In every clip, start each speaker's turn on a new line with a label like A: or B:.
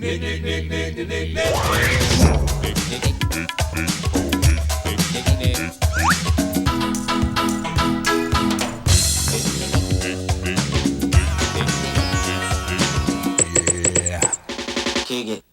A: Kick it.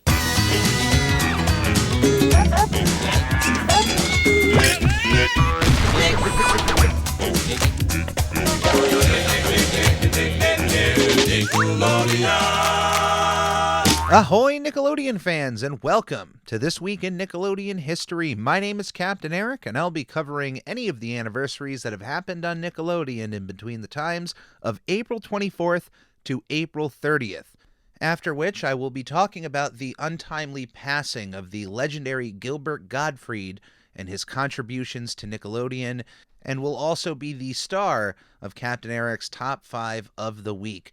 B: Ahoy, Nickelodeon fans, and welcome to This Week in Nickelodeon History. My name is Captain Eric, and I'll be covering any of the anniversaries that have happened on Nickelodeon in between the times of April 24th to April 30th. After which, I will be talking about the untimely passing of the legendary Gilbert Gottfried and his contributions to Nickelodeon, and will also be the star of Captain Eric's Top 5 of the Week.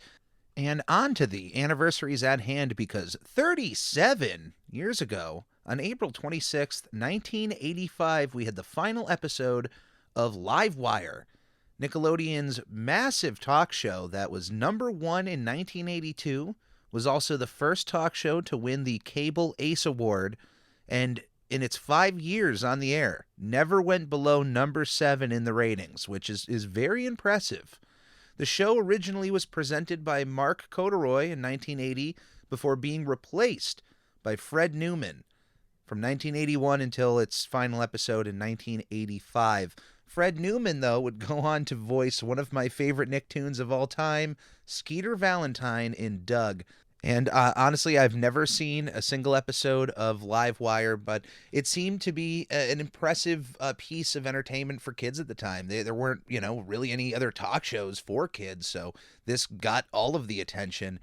B: And on to the anniversaries at hand, because 37 years ago, on April 26th, 1985, we had the final episode of Livewire, Nickelodeon's massive talk show that was number one in 1982, was also the first talk show to win the Cable Ace Award, and in its 5 years on the air, never went below number 7 in the ratings, which is very impressive. The show originally was presented by Mark Corduroy in 1980 before being replaced by Fred Newman from 1981 until its final episode in 1985. Fred Newman, though, would go on to voice one of my favorite Nicktoons of all time, Skeeter Valentine in Doug. And honestly, I've never seen a single episode of Livewire, but it seemed to be an impressive piece of entertainment for kids at the time. There weren't, really any other talk shows for kids, so this got all of the attention.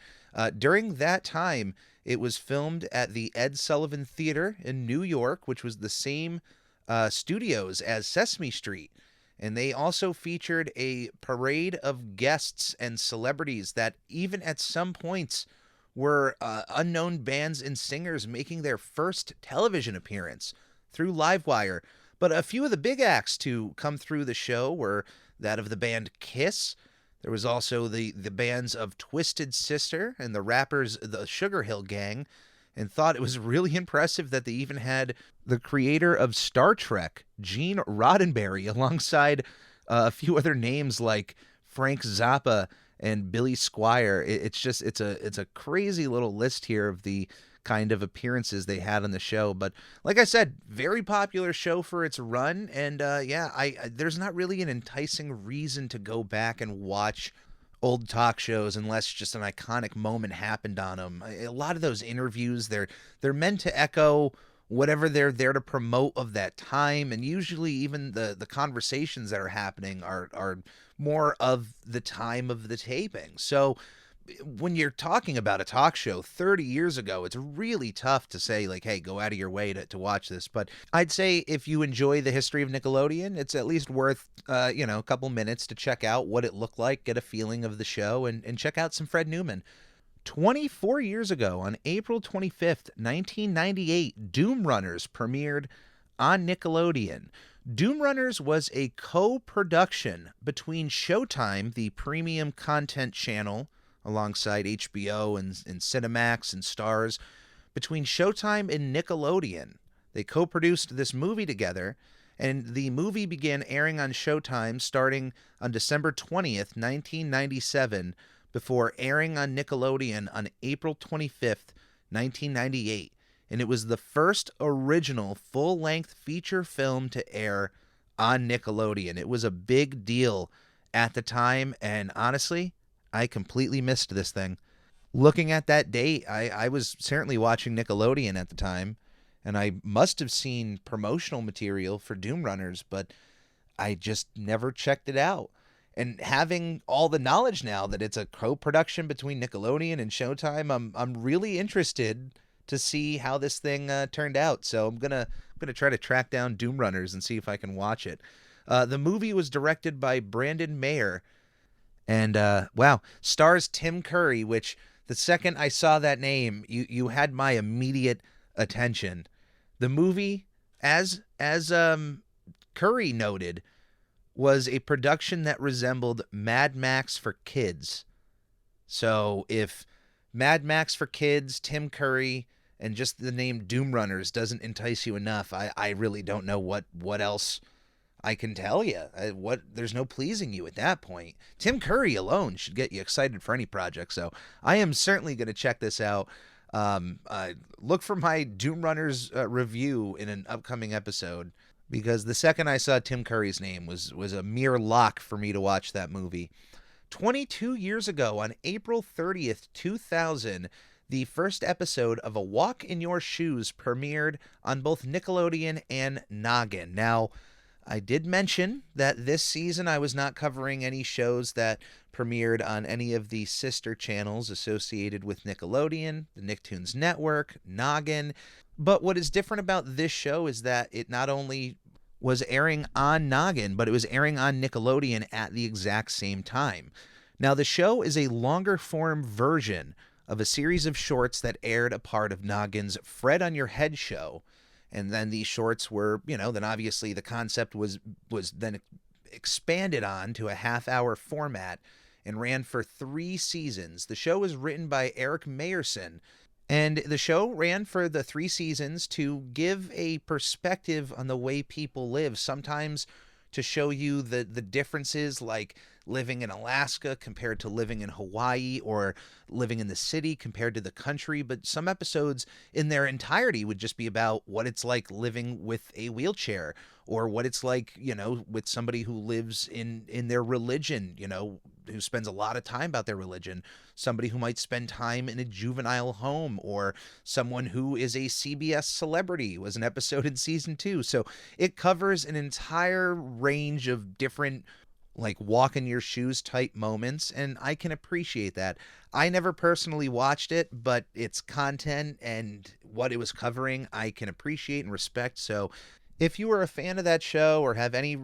B: During that time, it was filmed at the Ed Sullivan Theater in New York, which was the same studios as Sesame Street. And they also featured a parade of guests and celebrities that even at some points were unknown bands and singers making their first television appearance through Livewire. But a few of the big acts to come through the show were that of the band Kiss. There was also the bands of Twisted Sister and the rappers the Sugar Hill Gang, and thought it was really impressive that they even had the creator of Star Trek, Gene Roddenberry, alongside a few other names like Frank Zappa and Billy Squier. It's a crazy little list here of the kind of appearances they had on the show. But like I said, very popular show for its run. And there's not really an enticing reason to go back and watch old talk shows unless just an iconic moment happened on them. A lot of those interviews, they're meant to echo whatever they're there to promote of that time, and usually even the conversations that are happening are more of the time of the taping. So when you're talking about a talk show 30 years ago, it's really tough to say, like, hey, go out of your way to watch this. But I'd say if you enjoy the history of Nickelodeon, it's at least worth, a couple minutes to check out what it looked like, get a feeling of the show, and check out some Fred Newman. 24 years ago, on April 25th, 1998, Doom Runners premiered on Nickelodeon. Doom Runners was a co-production between Showtime, the premium content channel, alongside HBO and Cinemax and Starz, between Showtime and Nickelodeon. They co-produced this movie together, and the movie began airing on Showtime starting on December 20th, 1997, before airing on Nickelodeon on April 25th, 1998. And it was the first original full-length feature film to air on Nickelodeon. It was a big deal at the time, and honestly, I completely missed this thing. Looking at that date, I was certainly watching Nickelodeon at the time, and I must have seen promotional material for Doom Runners, but I just never checked it out. And having all the knowledge now that it's a co-production between Nickelodeon and Showtime, I'm really interested to see how this thing turned out. So I'm gonna try to track down Doom Runners and see if I can watch it. The movie was directed by Brandon Mayer, and stars Tim Curry, which the second I saw that name, you had my immediate attention. The movie, as Curry noted, was a production that resembled Mad Max for kids. So if Mad Max for kids, Tim Curry, and just the name Doom Runners doesn't entice you enough. I really don't know what else I can tell you. There's no pleasing you at that point. Tim Curry alone should get you excited for any project. So I am certainly going to check this out. Look for my Doom Runners review in an upcoming episode, because the second I saw Tim Curry's name was a mere lock for me to watch that movie. 22 years ago, on April 30th, 2000, the first episode of A Walk in Your Shoes premiered on both Nickelodeon and Noggin. Now, I did mention that this season I was not covering any shows that premiered on any of the sister channels associated with Nickelodeon, the Nicktoons Network, Noggin. But what is different about this show is that it not only was airing on Noggin, but it was airing on Nickelodeon at the exact same time. Now, the show is a longer form version of a series of shorts that aired a part of Noggin's Fred on Your Head show. And then these shorts were, then obviously the concept was then expanded on to a half-hour format and ran for 3 seasons. The show was written by Eric Mayerson, and the show ran for the 3 seasons to give a perspective on the way people live, sometimes to show you the differences, like living in Alaska compared to living in Hawaii, or living in the city compared to the country. But some episodes in their entirety would just be about what it's like living with a wheelchair, or what it's like, with somebody who lives in their religion, who spends a lot of time about their religion, somebody who might spend time in a juvenile home, or someone who is a CBS celebrity was an episode in season 2. So it covers an entire range of different, like, walk in your shoes type moments, and I can appreciate that. I never personally watched it, but its content and what it was covering I can appreciate and respect. So if you are a fan of that show or have any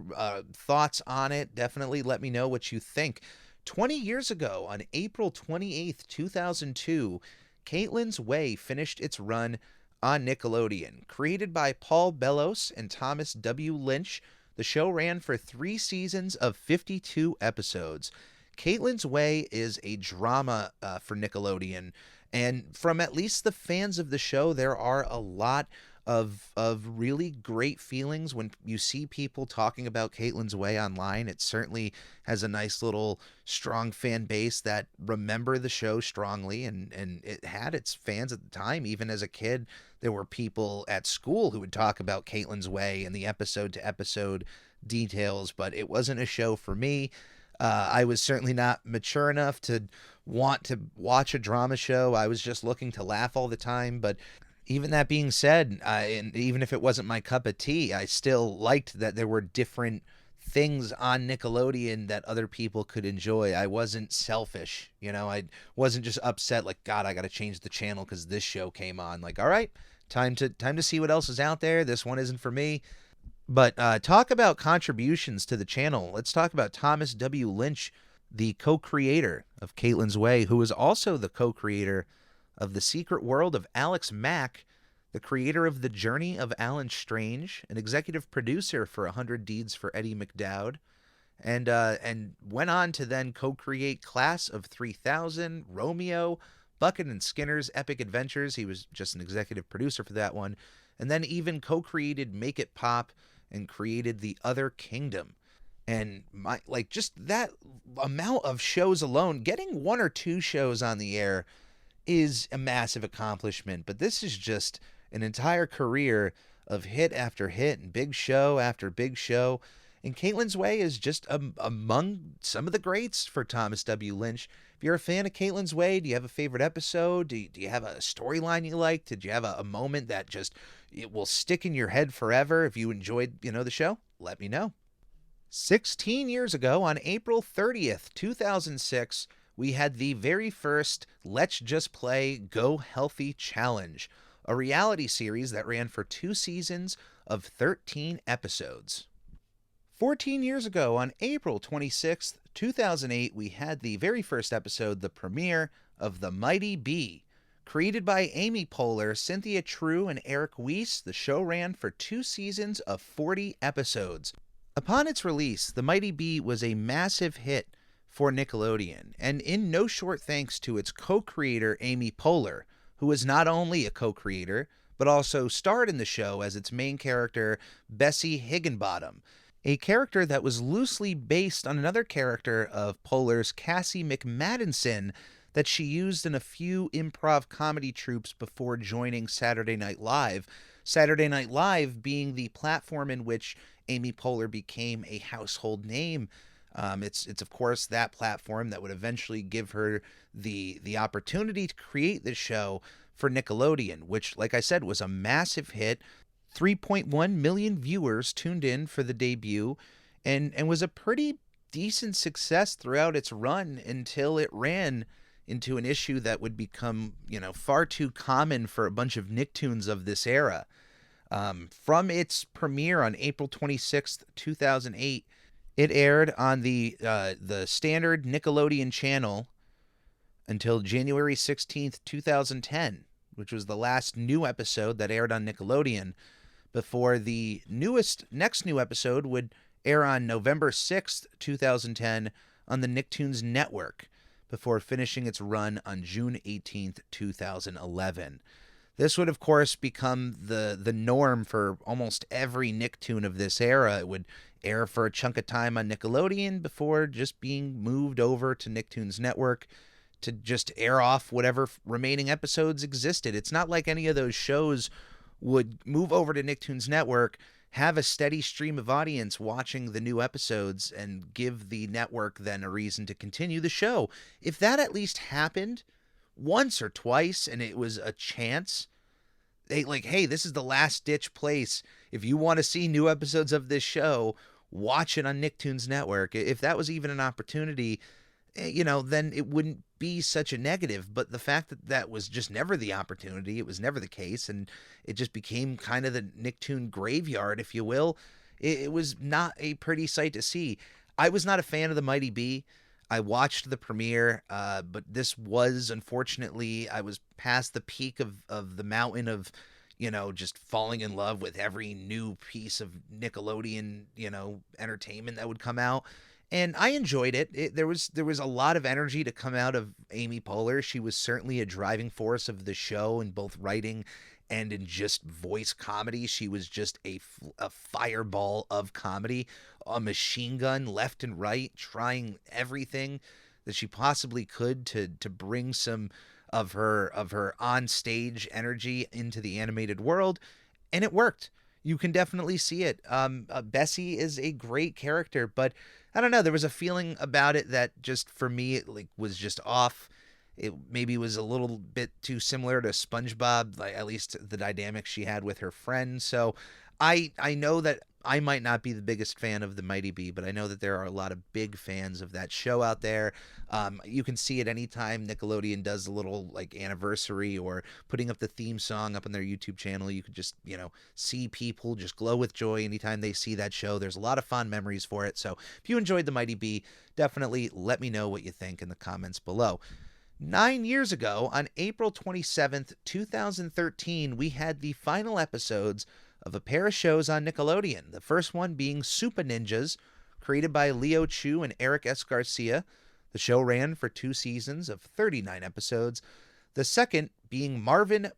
B: thoughts on it, definitely let me know what you think. 20 years ago, on April 28th, 2002, Caitlin's Way finished its run on Nickelodeon. Created by Paul Bellows and Thomas W. Lynch, the show ran for 3 seasons of 52 episodes. Caitlin's Way is a drama for Nickelodeon, and from at least the fans of the show, there are a lot of really great feelings when you see people talking about Caitlin's Way online. It certainly has a nice little strong fan base that remember the show strongly, and it had its fans at the time. Even as a kid, there were people at school who would talk about Caitlin's Way and the episode to episode details, but it wasn't a show for me. I was certainly not mature enough to want to watch a drama show. I was just looking to laugh all the time. But even that being said, and even if it wasn't my cup of tea, I still liked that there were different things on Nickelodeon that other people could enjoy. I wasn't selfish, I wasn't just upset like, God, I got to change the channel because this show came on. Like, all right, time to see what else is out there. This one isn't for me. But talk about contributions to the channel. Let's talk about Thomas W. Lynch, the co-creator of Caitlin's Way, who is also the co-creator of The Secret World of Alex Mack, the creator of The Journey of Alan Strange, an executive producer for 100 Deeds for Eddie McDowd, and went on to then co-create Class of 3000, Romeo, Bucket and Skinner's Epic Adventures. He was just an executive producer for that one, and then even co-created Make It Pop and created The Other Kingdom. And just that amount of shows alone, getting 1 or 2 shows on the air is a massive accomplishment. But this is just an entire career of hit after hit and big show after big show. And Caitlin's Way is just among some of the greats for Thomas W. Lynch. If you're a fan of Caitlin's Way, do you have a favorite episode? Do you have a storyline you liked? Did you have a moment that just it will stick in your head forever? If you enjoyed, the show, let me know. 16 years ago, on April 30th, 2006, we had the very first Let's Just Play Go Healthy Challenge, a reality series that ran for 2 seasons of 13 episodes. 14 years ago, on April 26th, 2008, we had the very first episode, the premiere of The Mighty Bee. Created by Amy Poehler, Cynthia True, and Eric Weiss, the show ran for 2 seasons of 40 episodes. Upon its release, The Mighty Bee was a massive hit, for Nickelodeon, and in no short thanks to its co-creator Amy Poehler, who was not only a co-creator, but also starred in the show as its main character, Bessie Higginbottom, a character that was loosely based on another character of Poehler's, Cassie McMadison, that she used in a few improv comedy troupes before joining Saturday Night Live. Saturday Night Live being the platform in which Amy Poehler became a household name. It's of course that platform that would eventually give her the opportunity to create the show for Nickelodeon, which, like I said, was a massive hit. 3.1 million viewers tuned in for the debut, and was a pretty decent success throughout its run until it ran into an issue that would become, far too common for a bunch of Nicktoons of this era. From its premiere on April 26th, 2008, it aired on the standard Nickelodeon channel until January 16th, 2010, which was the last new episode that aired on Nickelodeon, before the next new episode would air on November 6th, 2010 on the Nicktoons Network, before finishing its run on June 18th, 2011. This would, of course, become the norm for almost every Nicktoon of this era. It would air for a chunk of time on Nickelodeon before just being moved over to Nicktoons Network to just air off whatever remaining episodes existed. It's not like any of those shows would move over to Nicktoons Network, have a steady stream of audience watching the new episodes, and give the network then a reason to continue the show. If that at least happened once or twice and it was a chance, they hey, this is the last ditch place. If you want to see new episodes of this show, watch it on Nicktoons Network. If that was even an opportunity, then it wouldn't be such a negative. But the fact that that was just never the opportunity, it was never the case, and it just became kind of the Nicktoon graveyard, if you will, it was not a pretty sight to see. I was not a fan of the Mighty Bee. I watched the premiere, but this was, unfortunately, I was past the peak of the mountain of, just falling in love with every new piece of Nickelodeon, entertainment that would come out. And I enjoyed it. There was a lot of energy to come out of Amy Poehler. She was certainly a driving force of the show in both writing and in just voice comedy. She was just a fireball of comedy, a machine gun left and right, trying everything that she possibly could to bring some of her on stage energy into the animated world, and it worked. You can definitely see it. Bessie is a great character, but I don't know. There was a feeling about it that just for me, it was just off. It maybe was a little bit too similar to SpongeBob, at least the dynamic she had with her friend. So I know that I might not be the biggest fan of the Mighty Bee, but I know that there are a lot of big fans of that show out there. You can see it anytime Nickelodeon does a little anniversary or putting up the theme song up on their YouTube channel. You could just, see people just glow with joy anytime they see that show. There's a lot of fond memories for it. So if you enjoyed the Mighty Bee, definitely let me know what you think in the comments below. 9 years ago, on April 27th, 2013, we had the final episodes of a pair of shows on Nickelodeon. The first one being Super Ninjas, created by Leo Chu and Eric S. Garcia. The show ran for 2 seasons of 39 episodes. The second being Marvin,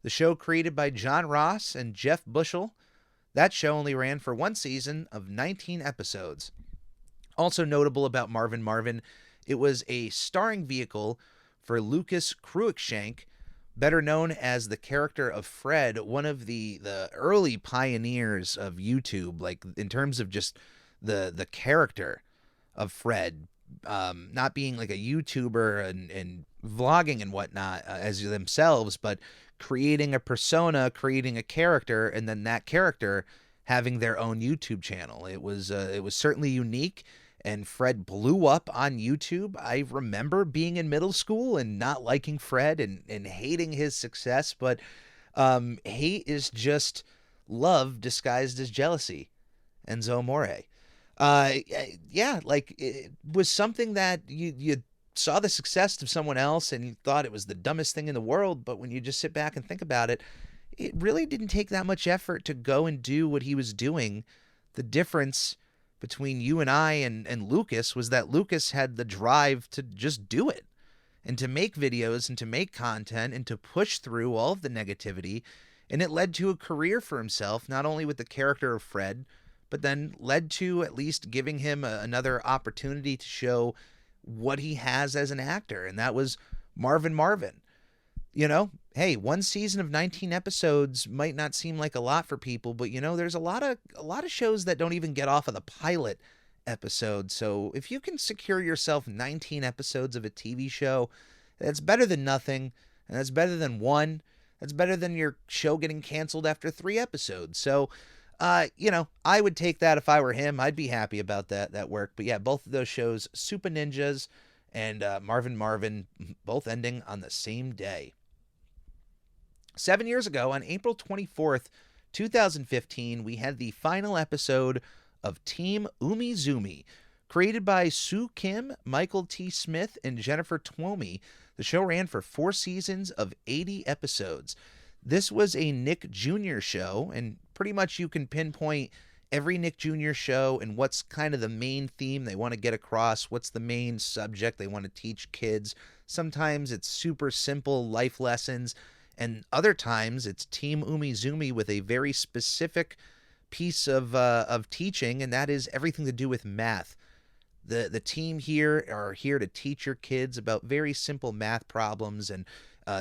B: the show created by John Ross and Jeff Bushell. That show only ran for 1 season of 19 episodes. Also notable about Marvin, it was a starring vehicle for Lucas Cruikshank, better known as the character of Fred, one of the early pioneers of YouTube, in terms of just the character of Fred, not being a YouTuber and vlogging and whatnot as themselves, but creating a persona, creating a character, and then that character having their own YouTube channel. It was certainly unique. And Fred blew up on YouTube. I remember being in middle school and not liking Fred and hating his success, but hate is just love disguised as jealousy. Enzo Amore. It was something that you saw the success of someone else and you thought it was the dumbest thing in the world, but when you just sit back and think about it, it really didn't take that much effort to go and do what he was doing. The difference between you and I and Lucas was that Lucas had the drive to just do it and to make videos and to make content and to push through all of the negativity. And it led to a career for himself, not only with the character of Fred, but then led to at least giving him another opportunity to show what he has as an actor. And that was Marvin. You know, hey, one season of 19 episodes might not seem like a lot for people, but you know, there's a lot of shows that don't even get off of the pilot episode. So if you can secure yourself 19 episodes of a TV show, that's better than nothing, and that's better than one. That's better than your show getting canceled after 3 episodes. So, you know, I would take that if I were him. I'd be happy about that work. But yeah, both of those shows, Super Ninjas and Marvin, both ending on the same day. 7 years ago, on April 24th, 2015, we had the final episode of Team Umizoomi. Created by Sue Kim, Michael T. Smith, and Jennifer Twomey, the show ran for 4 seasons of 80 episodes. This was a Nick Jr. show, and pretty much you can pinpoint every Nick Jr. show and what's kind of the main theme they want to get across, what's the main subject they want to teach kids. Sometimes it's super simple life lessons, and other times it's Team Umizoomi with a very specific piece of teaching, and that is everything to do with math. The team here are here to teach your kids about very simple math problems and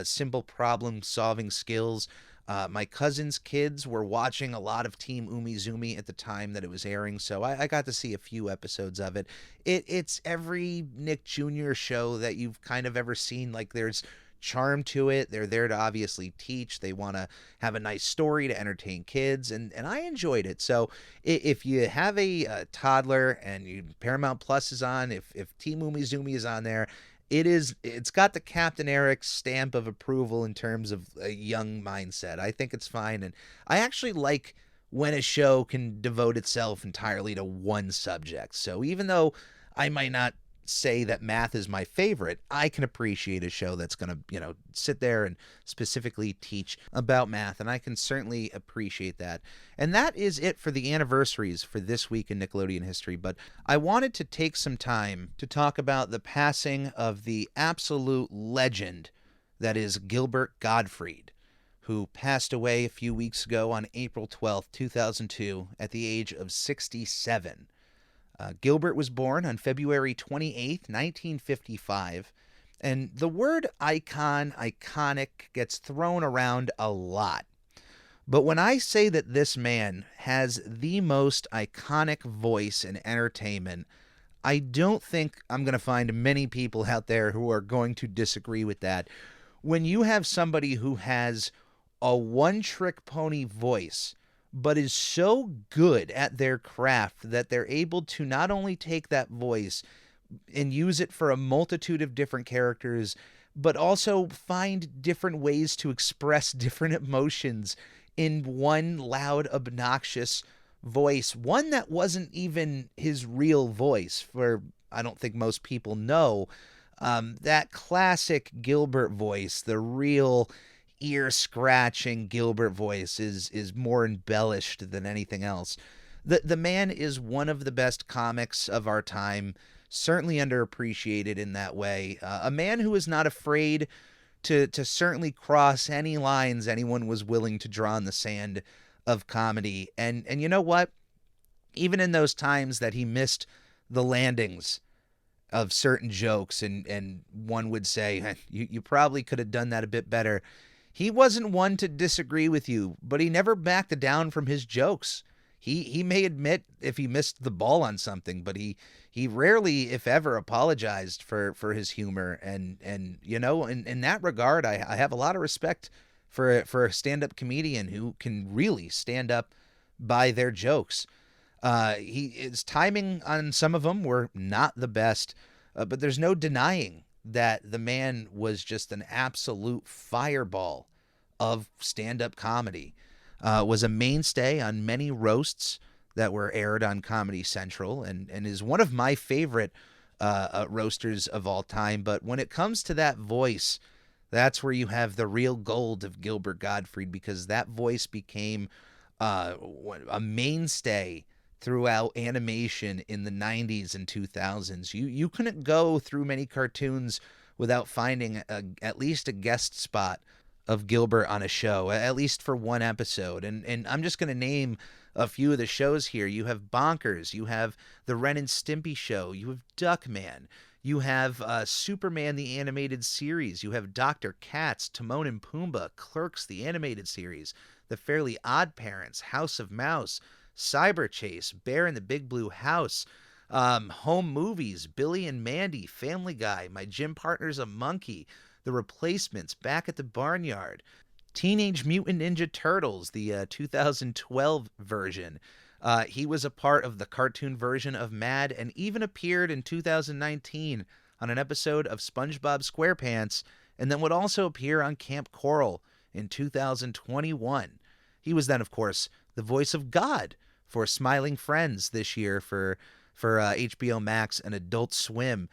B: simple problem-solving skills. My cousin's kids were watching a lot of Team Umizoomi at the time that it was airing, so I got to see a few episodes of it. It's every Nick Jr. show that you've kind of ever seen. Like, there's charm to it. They're there to obviously teach. They want to have a nice story to entertain kids, and I enjoyed it. So if you have a toddler and Paramount Plus is on, if Team Umizoomi is on there, it's got the Captain Eric stamp of approval in terms of a young mindset. I think it's fine, and I actually like when a show can devote itself entirely to one subject. So even though I might not say that math is my favorite, I can appreciate a show that's going to, you know, sit there and specifically teach about math, and I can certainly appreciate that. And that is it for the anniversaries for this week in Nickelodeon history, but I wanted to take some time to talk about the passing of the absolute legend that is Gilbert Gottfried, who passed away a few weeks ago on April 12th, 2002, at the age of 67. Gilbert was born on February 28th, 1955, and the word iconic gets thrown around a lot. But when I say that this man has the most iconic voice in entertainment, I don't think I'm going to find many people out there who are going to disagree with that. When you have somebody who has a one-trick pony voice, but is so good at their craft that they're able to not only take that voice and use it for a multitude of different characters, but also find different ways to express different emotions in one loud, obnoxious voice, one that wasn't even his real voice, for I don't think most people know. That classic Gilbert voice, the real ear-scratching Gilbert voice, is more embellished than anything else. The man is one of the best comics of our time, certainly underappreciated in that way. A man who is not afraid to certainly cross any lines anyone was willing to draw in the sand of comedy. And you know what? Even in those times that he missed the landings of certain jokes, and one would say, you probably could have done that a bit better, he wasn't one to disagree with you, but he never backed down from his jokes. He may admit if he missed the ball on something, but he rarely, if ever, apologized for his humor. And you know, in that regard, I have a lot of respect for a stand-up comedian who can really stand up by their jokes. His timing on some of them were not the best, but there's no denying that the man was just an absolute fireball of stand-up comedy. Was a mainstay on many roasts that were aired on Comedy Central, and is one of my favorite roasters of all time. But when it comes to that voice, that's where you have the real gold of Gilbert Gottfried, because that voice became a mainstay throughout animation in the 90s and 2000s. You couldn't go through many cartoons without finding at least a guest spot of Gilbert on a show, at least for one episode. And I'm just going to name a few of the shows here. You have Bonkers, you have the Ren and Stimpy Show, you have Duckman, you have Superman the Animated Series, you have Dr. Katz, Timon and Pumbaa, Clerks the Animated Series, The Fairly Odd Parents, House of Mouse, Cyber Chase, Bear in the Big Blue House, home movies, Billy and Mandy, Family Guy, My Gym Partner's a Monkey, The Replacements, Back at the Barnyard, Teenage Mutant Ninja Turtles, the 2012 version. He was a part of the cartoon version of Mad and even appeared in 2019 on an episode of SpongeBob SquarePants, and then would also appear on Camp Coral in 2021. He was then, of course, the voice of God for Smiling Friends this year for HBO Max and Adult Swim.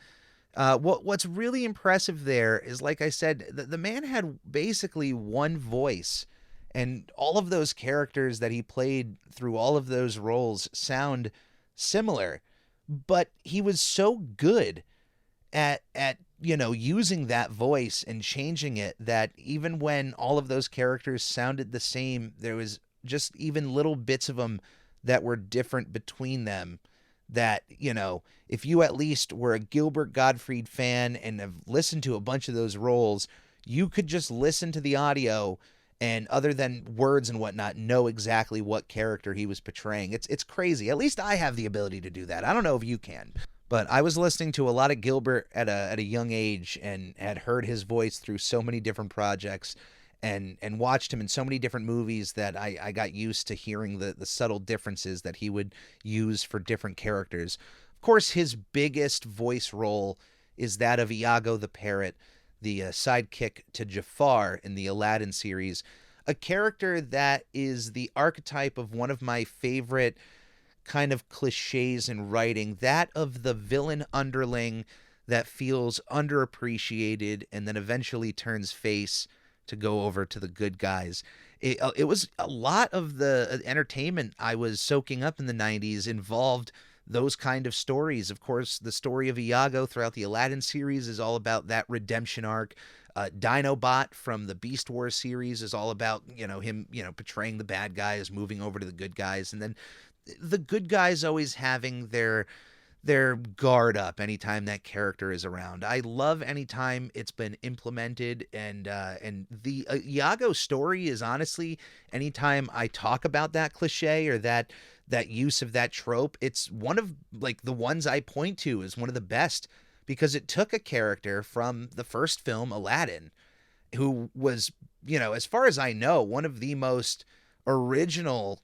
B: What's really impressive there is, like I said, the man had basically one voice, and all of those characters that he played through all of those roles sound similar, but he was so good at using that voice and changing it that even when all of those characters sounded the same, there was just even little bits of them that were different between them. That, if you at least were a Gilbert Gottfried fan and have listened to a bunch of those roles, you could just listen to the audio and, other than words and whatnot, know exactly what character he was portraying. It's crazy. At least I have the ability to do that. I don't know if you can. But I was listening to a lot of Gilbert at a young age and had heard his voice through so many different projects and watched him in so many different movies that I got used to hearing the subtle differences that he would use for different characters. Of course, his biggest voice role is that of Iago the Parrot, the sidekick to Jafar in the Aladdin series, a character that is the archetype of one of my favorite kind of cliches in writing, that of the villain underling that feels underappreciated and then eventually turns face to go over to the good guys. It was a lot of the entertainment I was soaking up in the 90s involved those kind of stories. Of course, the story of Iago throughout the Aladdin series is all about that redemption arc. Dinobot from the Beast Wars series is all about, him, portraying the bad guys, moving over to the good guys. And then the good guys always having their guard up anytime that character is around. I love anytime it's been implemented, and the Iago story is honestly, anytime I talk about that cliche or that use of that trope, it's one of the ones I point to as one of the best, because it took a character from the first film, Aladdin, who was, as far as I know, one of the most original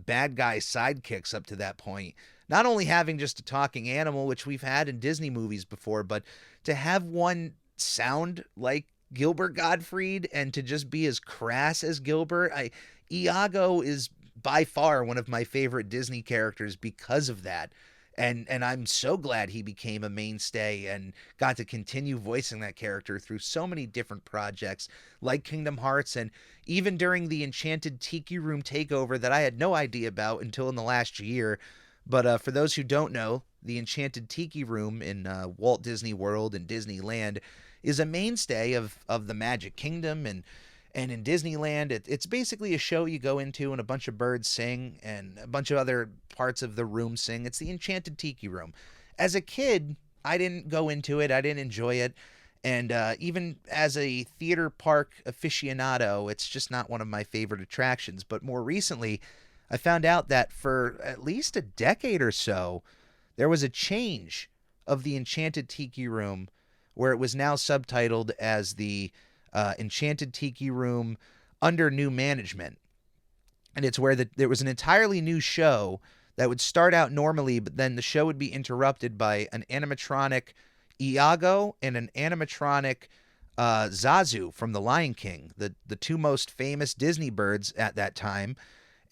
B: bad guy sidekicks up to that point. Not only having just a talking animal, which we've had in Disney movies before, but to have one sound like Gilbert Gottfried and to just be as crass as Gilbert. Iago is by far one of my favorite Disney characters because of that. And I'm so glad he became a mainstay and got to continue voicing that character through so many different projects like Kingdom Hearts, and even during the Enchanted Tiki Room takeover that I had no idea about until in the last year. But for those who don't know, the Enchanted Tiki Room in Walt Disney World and Disneyland is a mainstay of the Magic Kingdom, and in Disneyland, it's basically a show you go into and a bunch of birds sing and a bunch of other parts of the room sing. It's the Enchanted Tiki Room. As a kid, I didn't go into it. I didn't enjoy it. And even as a theater park aficionado, it's just not one of my favorite attractions. But more recently, I found out that for at least a decade or so, there was a change of the Enchanted Tiki Room where it was now subtitled as the Enchanted Tiki Room under new management. And it's where there was an entirely new show that would start out normally, but then the show would be interrupted by an animatronic Iago and an animatronic Zazu from The Lion King, the two most famous Disney birds at that time.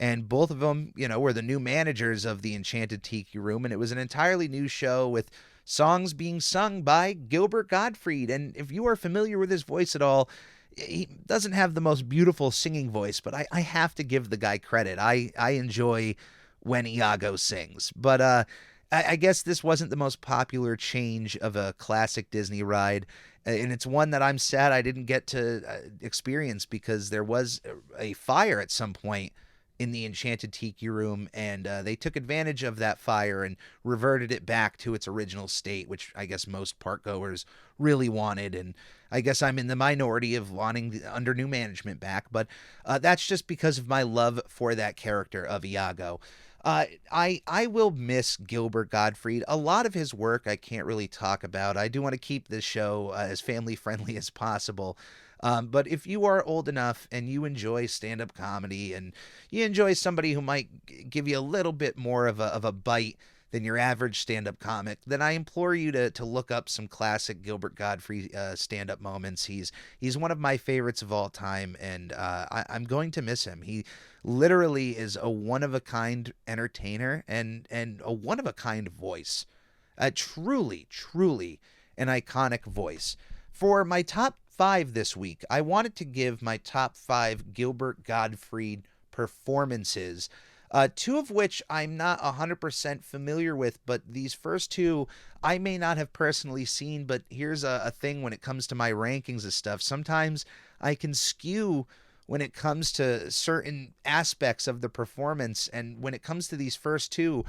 B: And both of them, were the new managers of the Enchanted Tiki Room. And it was an entirely new show with songs being sung by Gilbert Gottfried. And if you are familiar with his voice at all, he doesn't have the most beautiful singing voice, but I have to give the guy credit. I enjoy when Iago sings. But I guess this wasn't the most popular change of a classic Disney ride. And it's one that I'm sad I didn't get to experience because there was a fire at some point in the Enchanted Tiki room, and they took advantage of that fire and reverted it back to its original state, which I guess most park goers really wanted. And I guess I'm in the minority of wanting under new management back, but that's just because of my love for that character of Iago. I will miss Gilbert Gottfried. A lot of his work I can't really talk about. I do want to keep this show as family friendly as possible. But if you are old enough and you enjoy stand up comedy and you enjoy somebody who might give you a little bit more of a bite than your average stand up comic, then I implore you to look up some classic Gilbert Gottfried stand up moments. He's one of my favorites of all time, and I'm going to miss him. He literally is a one of a kind entertainer and a one of a kind voice. Truly an iconic voice. For my top five this week, I wanted to give my top five Gilbert Gottfried performances, two of which I'm not 100% familiar with, but these first two I may not have personally seen. But here's a thing when it comes to my rankings of stuff. Sometimes I can skew when it comes to certain aspects of the performance, and when it comes to these first two,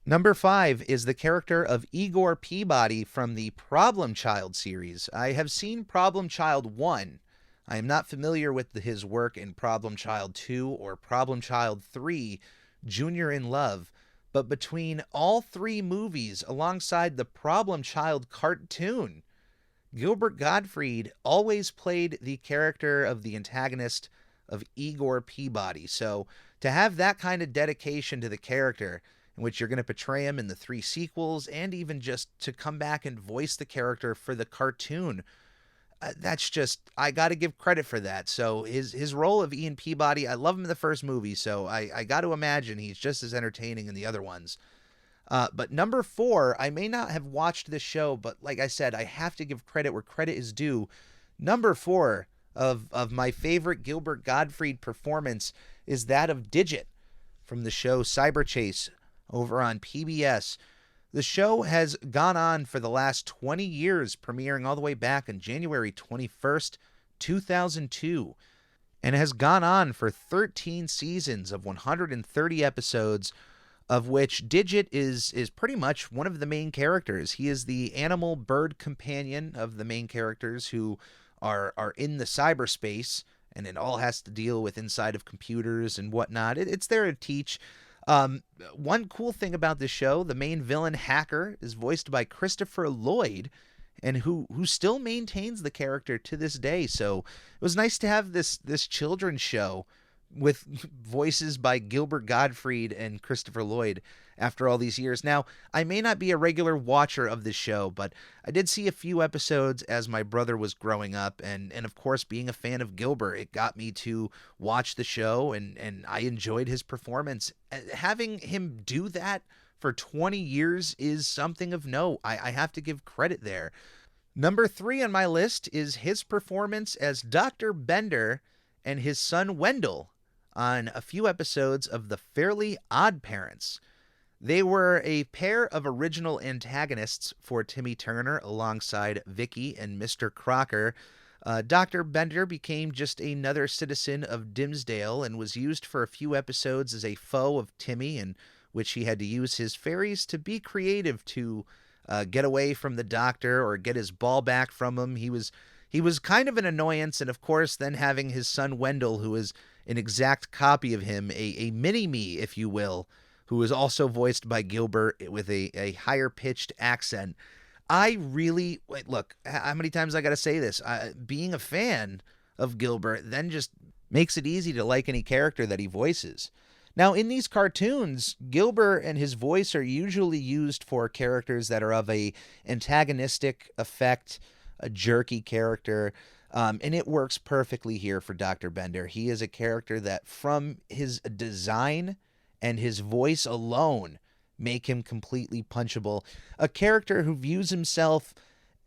B: number five is the character of Igor Peabody from the Problem Child series. I have seen Problem Child 1. I am not familiar with his work in Problem Child 2 or Problem Child 3, Junior in Love. But between all three movies, alongside the Problem Child cartoon, Gilbert Gottfried always played the character of the antagonist of Igor Peabody. So to have that kind of dedication to the character, in which you're going to portray him in the three sequels, and even just to come back and voice the character for the cartoon, that's just, I got to give credit for that. So his role of Ian Peabody, I love him in the first movie, so I got to imagine he's just as entertaining in the other ones. But number four, I may not have watched this show, but like I said, I have to give credit where credit is due. Number four of my favorite Gilbert Gottfried performance is that of Digit from the show Cyber Chase over on PBS. The show has gone on for the last 20 years, premiering all the way back on January 21st, 2002, and has gone on for 13 seasons of 130 episodes, of which Digit is pretty much one of the main characters. He is the animal bird companion of the main characters who are in the cyberspace, and it all has to deal with inside of computers and whatnot. It's there to teach. One cool thing about this show, the main villain Hacker is voiced by Christopher Lloyd, and who still maintains the character to this day. So it was nice to have this children's show with voices by Gilbert Gottfried and Christopher Lloyd after all these years. Now, I may not be a regular watcher of this show, but I did see a few episodes as my brother was growing up, and of course, being a fan of Gilbert, it got me to watch the show, and I enjoyed his performance. Having him do that for 20 years is something of note. I have to give credit there. Number three on my list is his performance as Dr. Bender and his son Wendell on a few episodes of The Fairly Odd Parents. They were a pair of original antagonists for Timmy Turner alongside Vicky and Mr. Crocker. Dr. Bender became just another citizen of Dimsdale and was used for a few episodes as a foe of Timmy, in which he had to use his fairies to be creative to get away from the doctor or get his ball back from him. He was kind of an annoyance, and of course then having his son Wendell, who is an exact copy of him, a mini-me, if you will, who is also voiced by Gilbert with a higher-pitched accent. I really, look, how many times I got to say this? Being a fan of Gilbert then just makes it easy to like any character that he voices. Now, in these cartoons, Gilbert and his voice are usually used for characters that are of a antagonistic effect, a jerky character, and it works perfectly here for Dr. Bender. He is a character that, from his design and his voice alone, make him completely punchable. A character who views himself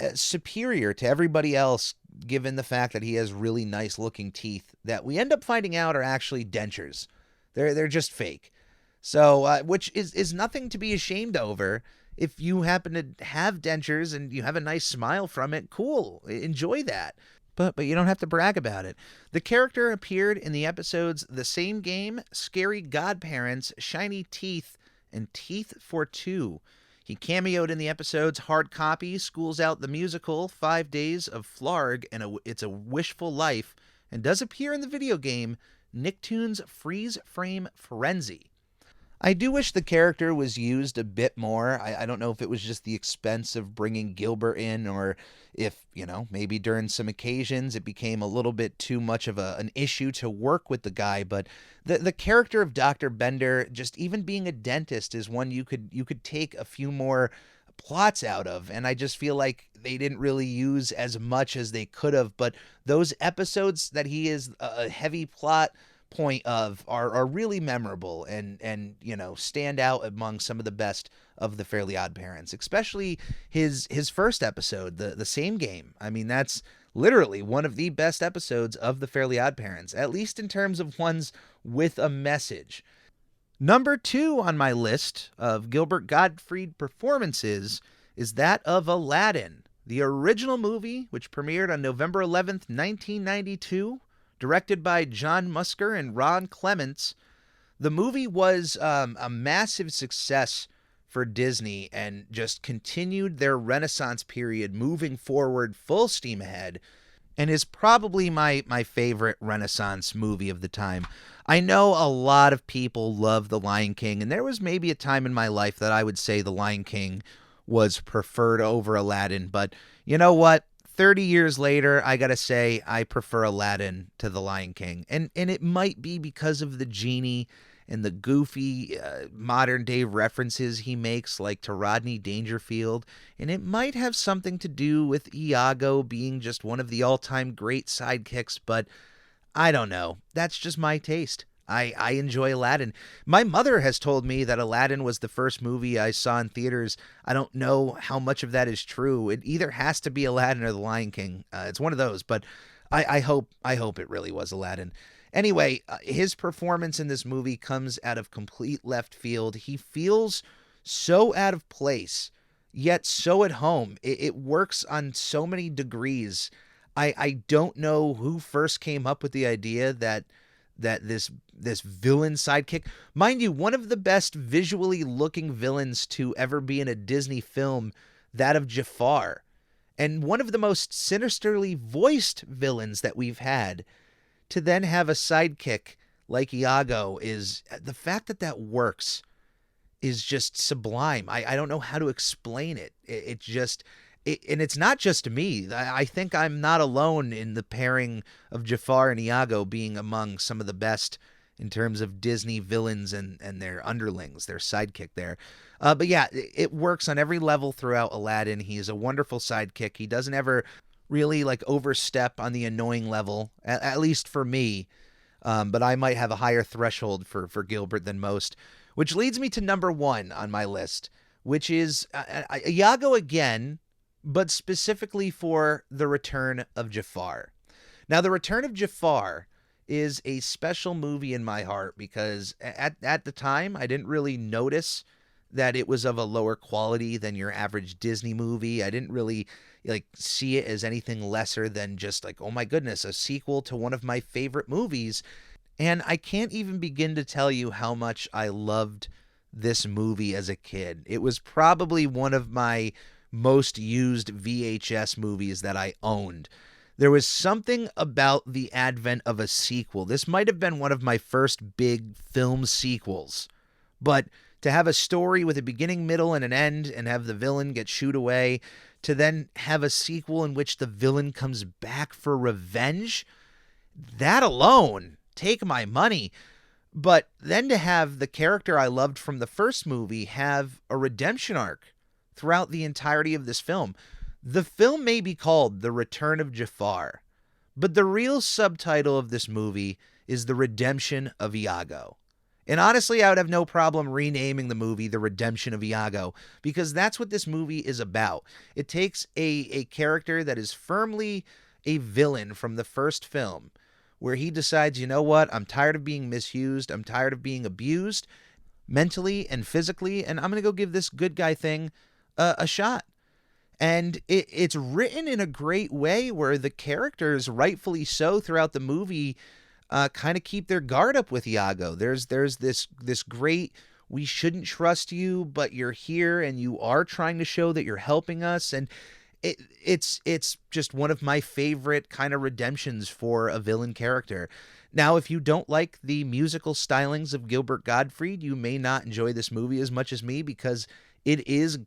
B: as superior to everybody else, given the fact that he has really nice looking teeth that we end up finding out are actually dentures. They're just fake. So, which is nothing to be ashamed over. If you happen to have dentures and you have a nice smile from it, cool, enjoy that. But you don't have to brag about it. The character appeared in the episodes The Same Game, Scary Godparents, Shiny Teeth, and Teeth for Two. He cameoed in the episodes Hard Copy, Schools Out the Musical, 5 Days of Flarg, and It's a Wishful Life, and does appear in the video game Nicktoons Freeze Frame Frenzy. I do wish the character was used a bit more. I don't know if it was just the expense of bringing Gilbert in, or if, maybe during some occasions it became a little bit too much of an issue to work with the guy. But the character of Dr. Bender, just even being a dentist, is one you could take a few more plots out of, and I just feel like they didn't really use as much as they could have. But those episodes that he is a heavy plot point of are really memorable, and stand out among some of the best of the Fairly Odd Parents, especially his first episode, the Same Game. I mean, that's literally one of the best episodes of the Fairly Odd Parents, at least in terms of ones with a message. Number 2 on my list of Gilbert Gottfried performances is that of Aladdin, the original movie, which premiered on November 11th, 1992. Directed by John Musker and Ron Clements. The movie was a massive success for Disney and just continued their Renaissance period moving forward full steam ahead, and is probably my favorite Renaissance movie of the time. I know a lot of people love The Lion King, and there was maybe a time in my life that I would say The Lion King was preferred over Aladdin, but you know what? 30 years later, I gotta say, I prefer Aladdin to The Lion King. And it might be because of the genie and the goofy modern-day references he makes, like to Rodney Dangerfield. And it might have something to do with Iago being just one of the all-time great sidekicks, but I don't know. That's just my taste. I enjoy Aladdin. My mother has told me that Aladdin was the first movie I saw in theaters. I don't know how much of that is true. It either has to be Aladdin or The Lion King. It's one of those, but I hope it really was Aladdin. Anyway, his performance in this movie comes out of complete left field. He feels so out of place, yet so at home. It works on so many degrees. I don't know who first came up with the idea that this villain sidekick, mind you, one of the best visually looking villains to ever be in a Disney film, that of Jafar, and one of the most sinisterly voiced villains that we've had, to then have a sidekick like Iago, is the fact that works is just sublime. I don't know how to explain it. And it's not just me. I think I'm not alone in the pairing of Jafar and Iago being among some of the best in terms of Disney villains and their underlings, their sidekick there. But yeah, it works on every level throughout Aladdin. He is a wonderful sidekick. He doesn't ever really overstep on the annoying level, at least for me. But I might have a higher threshold for Gilbert than most, which leads me to number 1 on my list, which is Iago again, but specifically for The Return of Jafar. Now, The Return of Jafar is a special movie in my heart because at the time, I didn't really notice that it was of a lower quality than your average Disney movie. I didn't really see it as anything lesser than just oh my goodness, a sequel to one of my favorite movies. And I can't even begin to tell you how much I loved this movie as a kid. It was probably one of my most used VHS movies that I owned. There was something about the advent of a sequel. This might have been one of my first big film sequels, but to have a story with a beginning, middle, and an end, and have the villain get shooed away, to then have a sequel in which the villain comes back for revenge, that alone, take my money. But then to have the character I loved from the first movie have a redemption arc throughout the entirety of this film. The film may be called The Return of Jafar, but the real subtitle of this movie is The Redemption of Iago. And honestly, I would have no problem renaming the movie The Redemption of Iago, because that's what this movie is about. It takes a character that is firmly a villain from the first film, where he decides, you know what, I'm tired of being misused, I'm tired of being abused. mentally and physically, and I'm going to go give this good guy thing a shot. And it's written in a great way where the characters, rightfully so, throughout the movie, kind of keep their guard up with Iago. There's this great, we shouldn't trust you, but you're here and you are trying to show that you're helping us. And it's just one of my favorite kind of redemptions for a villain character. Now, if you don't like the musical stylings of Gilbert Gottfried, you may not enjoy this movie as much as me, because it is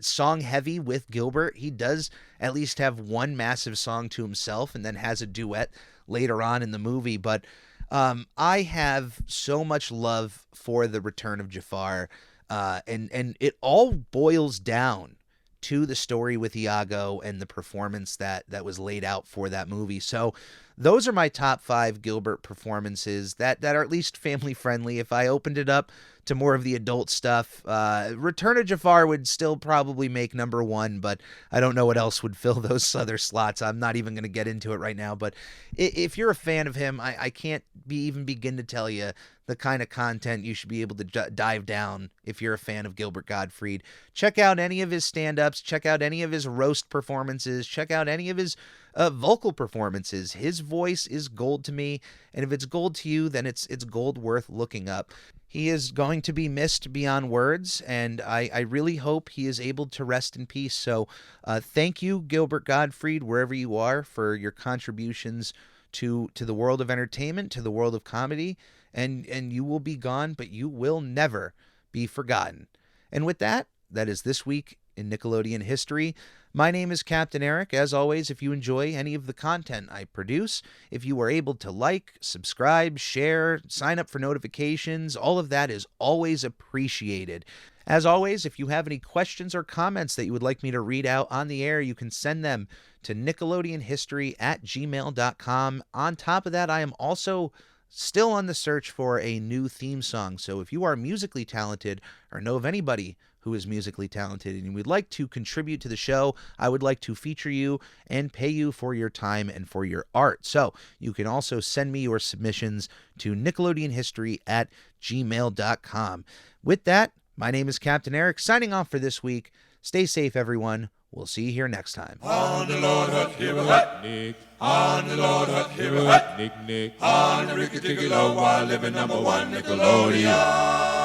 B: song heavy with Gilbert. He does at least have one massive song to himself and then has a duet later on in the movie. But I have so much love for the return of Jafar, and it all boils down to the story with Iago and the performance that was laid out for that movie. So those are my top 5 Gilbert performances that are at least family friendly. If I opened it up to more of the adult stuff, Return of Jafar would still probably make number 1, but I don't know what else would fill those other slots. I'm not even going to get into it right now, but if you're a fan of him, I can't even begin to tell you the kind of content you should be able to dive down if you're a fan of Gilbert Gottfried. Check out any of his stand-ups, check out any of his roast performances, check out any of his vocal performances. His voice is gold to me, and if it's gold to you, then it's gold worth looking up. He is going to be missed beyond words, and I really hope he is able to rest in peace. So thank you, Gilbert Gottfried, wherever you are, for your contributions to the world of entertainment, to the world of comedy, and you will be gone, but you will never be forgotten. And with that, that is This Week in Nickelodeon History. My name is Captain Eric. As always, if you enjoy any of the content I produce, if you are able to like, subscribe, share, sign up for notifications, all of that is always appreciated. As always, if you have any questions or comments that you would like me to read out on the air, you can send them to nickelodeonhistory@gmail.com. On top of that, I am also still on the search for a new theme song. So if you are musically talented or know of anybody who is musically talented and you would like to contribute to the show, I would like to feature you and pay you for your time and for your art. So you can also send me your submissions to nickelodeonhistory@gmail.com. With that, my name is Captain Eric, signing off for this week. Stay safe, everyone. We'll see you here next time.
A: On the Lord Hut, here we hut, Nick. On the Lord Hut, here we hut, Nick, Nick. On the Ricky Ticky Low, while living #1 Nickelodeon.